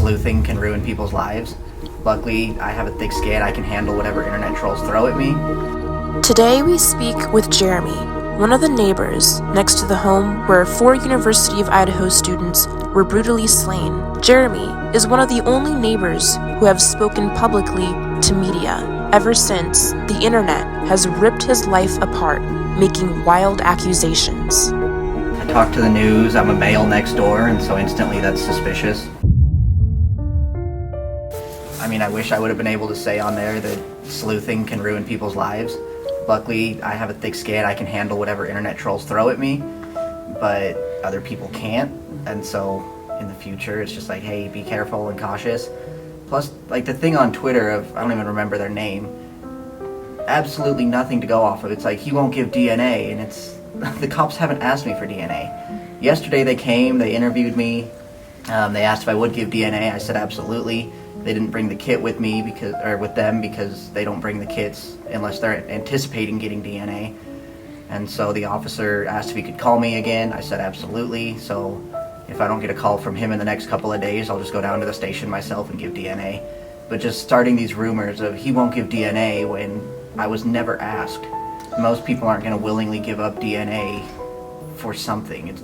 sleuthing can ruin people's lives. Luckily, I have a thick skin. I can handle whatever internet trolls throw at me. Today we speak with Jeremy, one of the neighbors next to the home where 4 University of Idaho students were brutally slain. Jeremy is one of the only neighbors who have spoken publicly to media ever since the internet has ripped his life apart, making wild accusations. I talk to the news, I'm a male next door, and so instantly that's suspicious. I mean, I wish I would have been able to say on there that sleuthing can ruin people's lives. Luckily, I have a thick skin. I can handle whatever internet trolls throw at me, but other people can't. And so in the future, it's just like, hey, be careful and cautious. Plus, like the thing on Twitter of, I don't even remember their name, absolutely nothing to go off of. It's like, he won't give DNA, and it's, the cops haven't asked me for DNA. Yesterday they came, they interviewed me, they asked if I would give DNA. I said absolutely. They didn't bring the kit with me with them because they don't bring the kits unless they're anticipating getting DNA. And so the officer asked if he could call me again. I said absolutely. So if I don't get a call from him in the next couple of days, I'll just go down to the station myself and give DNA. But just starting these rumors of he won't give DNA when I was never asked. Most people aren't going to willingly give up DNA for something.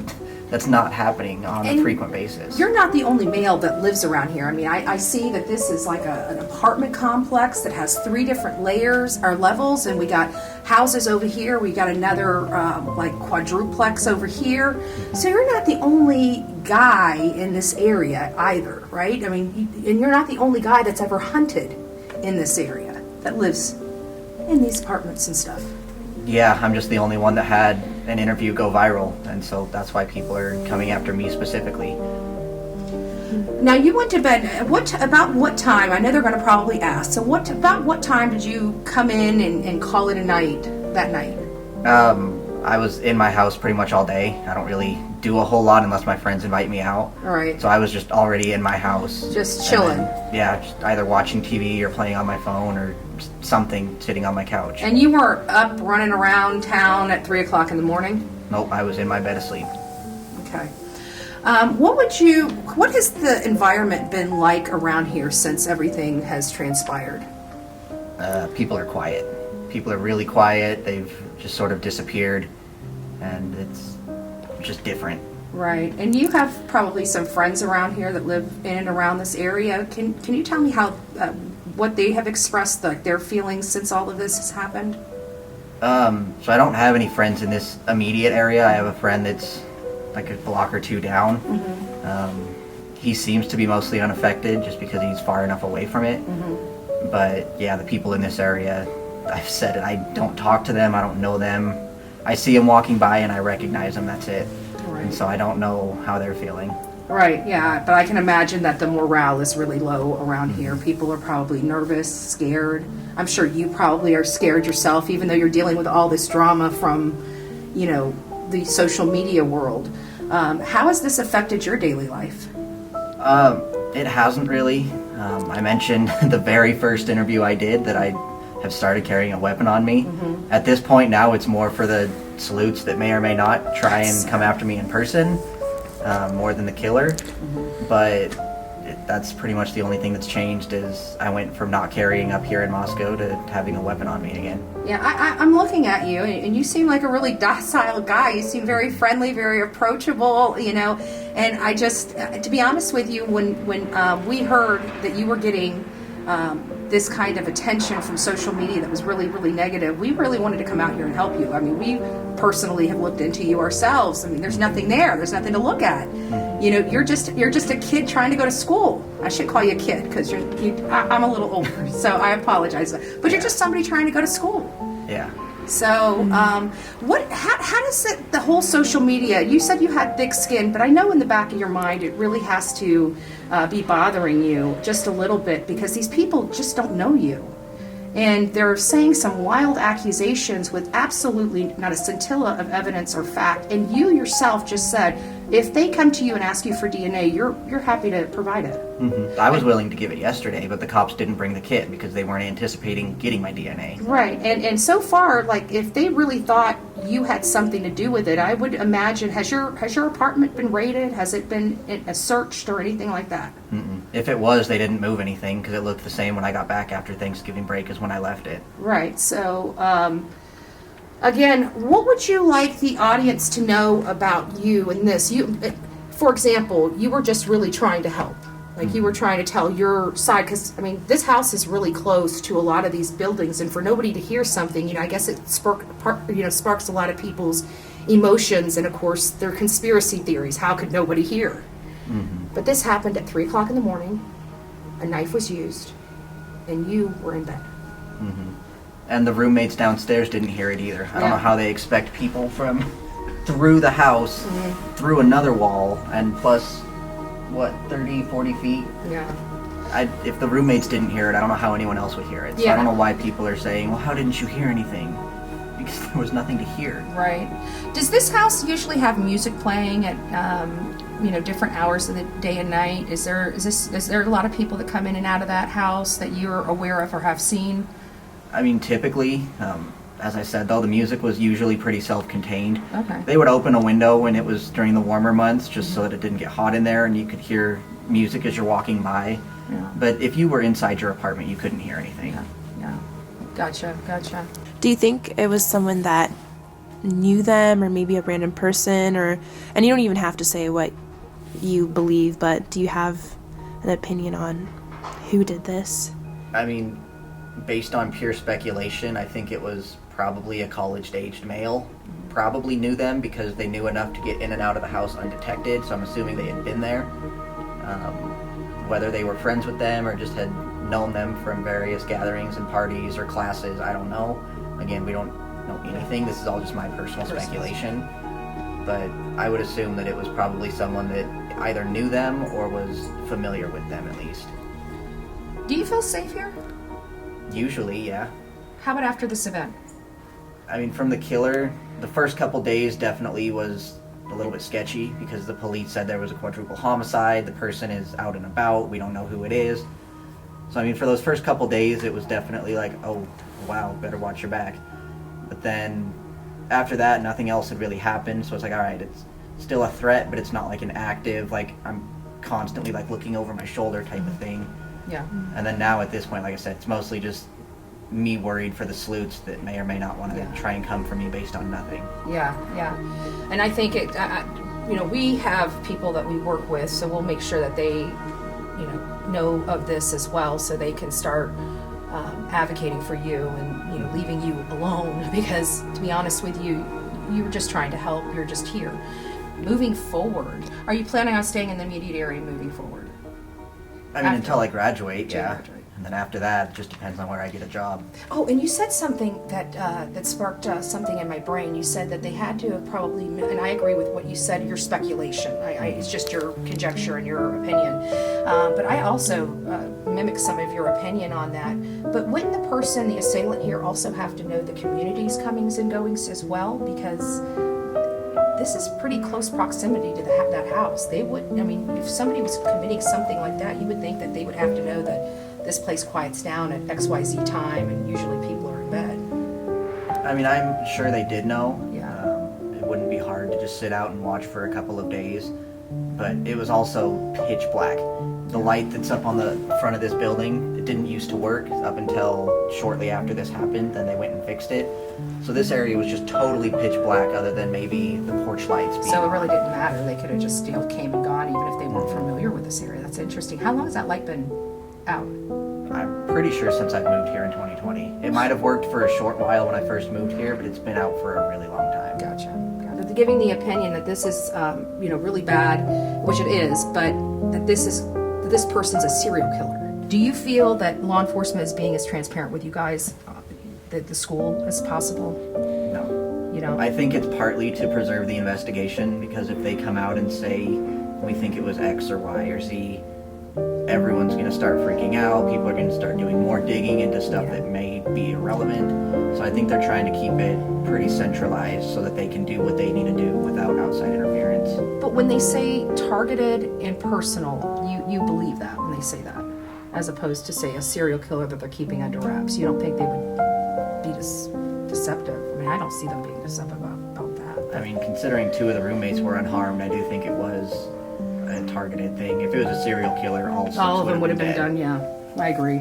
That's not happening on a frequent basis. You're not the only male that lives around here. I mean, I see that this is like an apartment complex that has 3 different layers or levels, and we got houses over here. We got another like quadruplex over here. So you're not the only guy in this area either, right? I mean, and you're not the only guy that's ever hunted in this area that lives in these apartments and stuff. Yeah, I'm just the only one that had an interview go viral, and so that's why people are coming after me specifically. Now, you went to bed, about what time? I know they're going to probably ask, so about what time did you come in and call it a night that night? I was in my house pretty much all day. I don't really do a whole lot unless my friends invite me out. All right. So I was just already in my house. Just chilling. Yeah, just either watching TV or playing on my phone or something, sitting on my couch. And you weren't up running around town at 3 o'clock in the morning? Nope, I was in my bed asleep. Okay. What has the environment been like around here since everything has transpired? People are quiet. People are really quiet. They've just sort of disappeared, and it's just different. Right. And you have probably some friends around here that live in and around this area. Can you tell me how what they have expressed, like their feelings since all of this has happened? So I don't have any friends in this immediate area. I have a friend that's like a block or 2 down. Mm-hmm. He seems to be mostly unaffected just because he's far enough away from it. Mm-hmm. But yeah, the people in this area, I've said it, I don't talk to them, I don't know them. I see them walking by and I recognize them, that's it. Right. And so I don't know how they're feeling. Right, yeah, but I can imagine that the morale is really low around here. People are probably nervous, scared. I'm sure you probably are scared yourself, even though you're dealing with all this drama from, the social media world. How has this affected your daily life? It hasn't really. I mentioned the very first interview I did that I have started carrying a weapon on me. Mm-hmm. At this point now, it's more for the sleuths that may or may not try and come after me in person. More than the killer, but that's pretty much the only thing that's changed is I went from not carrying up here in Mascow to having a weapon on me again. Yeah, I'm looking at you, and you seem like a really docile guy. You seem very friendly, very approachable, and I just, to be honest with you, when we heard that you were getting this kind of attention from social media that was really, really negative, we really wanted to come out here and help you. I mean, we personally have looked into you ourselves. I mean, there's nothing there. There's nothing to look at. You're just a kid trying to go to school. I should call you a kid because I'm a little older, so I apologize. But you're just somebody trying to go to school. Yeah. So, how does the whole social media, you said you had thick skin, but I know in the back of your mind it really has to be bothering you just a little bit because these people just don't know you. And they're saying some wild accusations with absolutely not a scintilla of evidence or fact. And you yourself just said, if they come to you and ask you for DNA, you're happy to provide it. Mm-hmm. I was willing to give it yesterday, but the cops didn't bring the kit because they weren't anticipating getting my DNA. Right, and so far, like, if they really thought you had something to do with it. I would imagine, has your apartment been raided? Has it been searched or anything like that? Mm-mm. If it was, they didn't move anything because it looked the same when I got back after Thanksgiving break as when I left it. Right. So, again, what would you like the audience to know about you and this? For example, you were just really trying to help. Like you were trying to tell your side, because I mean, this house is really close to a lot of these buildings, and for nobody to hear something, I guess it sparks a lot of people's emotions, and of course, their conspiracy theories. How could nobody hear? Mm-hmm. But this happened at 3:00 in the morning. A knife was used, and you were in bed. Mm-hmm. And the roommates downstairs didn't hear it either. I don't know how they expect people from through the house, through another wall, and plus, 30, 40 feet? Yeah. If the roommates didn't hear it, I don't know how anyone else would hear it. So I don't know why people are saying, well, how didn't you hear anything? Because there was nothing to hear. Right. Does this house usually have music playing at different hours of the day and night? Is there a lot of people that come in and out of that house that you're aware of or have seen? I mean, typically, as I said, though, the music was usually pretty self-contained. Okay. They would open a window when it was during the warmer months, just so that it didn't get hot in there, and you could hear music as you're walking by. Yeah. But if you were inside your apartment, you couldn't hear anything. Yeah. Gotcha. Do you think it was someone that knew them, or maybe a random person, and you don't even have to say what you believe, but do you have an opinion on who did this? I mean, based on pure speculation, I think it was probably a college-aged male. Probably knew them because they knew enough to get in and out of the house undetected, so I'm assuming they had been there. Whether they were friends with them or just had known them from various gatherings and parties or classes, I don't know. Again, we don't know anything. This is all just my personal speculation. But I would assume that it was probably someone that either knew them or was familiar with them at least. Do you feel safe here? Usually, yeah. How about after this event? I mean, from the killer, the first couple days definitely was a little bit sketchy because the police said there was a quadruple homicide. The person is out and about. We don't know who it is. So, I mean, for those first couple days, it was definitely like, oh, wow, better watch your back. But then after that, nothing else had really happened. So it's like, all right, it's still a threat, but it's not like an active, like I'm constantly like looking over my shoulder type of thing. Yeah. And then now at this point, like I said, it's mostly just me worried for the sleuths that may or may not want to try and come for me based on nothing. Yeah. And I think we have people that we work with, so we'll make sure that they, know of this as well, so they can start advocating for you and, leaving you alone. Because to be honest with you, you were just trying to help. You're just here. Moving forward, are you planning on staying in the immediate area moving forward? I mean, until I graduate, yeah. Graduate. And then after that, it just depends on where I get a job. Oh, and you said something that sparked something in my brain. You said that they had to have probably, and I agree with what you said, your speculation. It's just your conjecture and your opinion. But I also mimic some of your opinion on that. But wouldn't the person, the assailant here, also have to know the community's comings and goings as well? Because this is pretty close proximity to that house. They would, if somebody was committing something like that, you would think that they would have to know that this place quiets down at XYZ time, and usually people are in bed. I mean, I'm sure they did know. Yeah. It wouldn't be hard to just sit out and watch for a couple of days. But it was also pitch black. The light that's up on the front of this building, it didn't used to work up until shortly after this happened. Then they went and fixed it. So this area was just totally pitch black other than maybe the porch lights being So it on. really didn't matter. They could have just came and gone even if they weren't familiar with this area. That's interesting. How long has that light been out? I'm pretty sure since I've moved here in 2020. It might have worked for a short while when I first moved here, but it's been out for a really long time. Gotcha. Giving the opinion that this is, really bad, which it is, but that this person's a serial killer. Do you feel that law enforcement is being as transparent with you guys, the school, as possible? No. You know? I think it's partly to preserve the investigation, because if they come out and say we think it was X or Y or Z, everyone's going to start freaking out. People are going to start doing more digging into stuff that may be irrelevant. So I think they're trying to keep it pretty centralized so that they can do what they need to do without outside interference. But when they say targeted and personal, you believe that when they say that, as opposed to, say, a serial killer that they're keeping under wraps. You don't think they would be just deceptive. I mean, I don't see them being deceptive about that. I mean, considering 2 of the roommates were unharmed, I do think it was a targeted thing. If it was a serial killer, all 6 All of them would have been been done, yeah. I agree.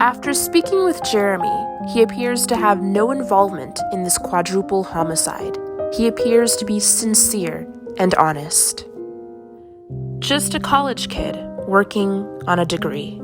After speaking with Jeremy, he appears to have no involvement in this quadruple homicide. He appears to be sincere and honest. Just a college kid working on a degree.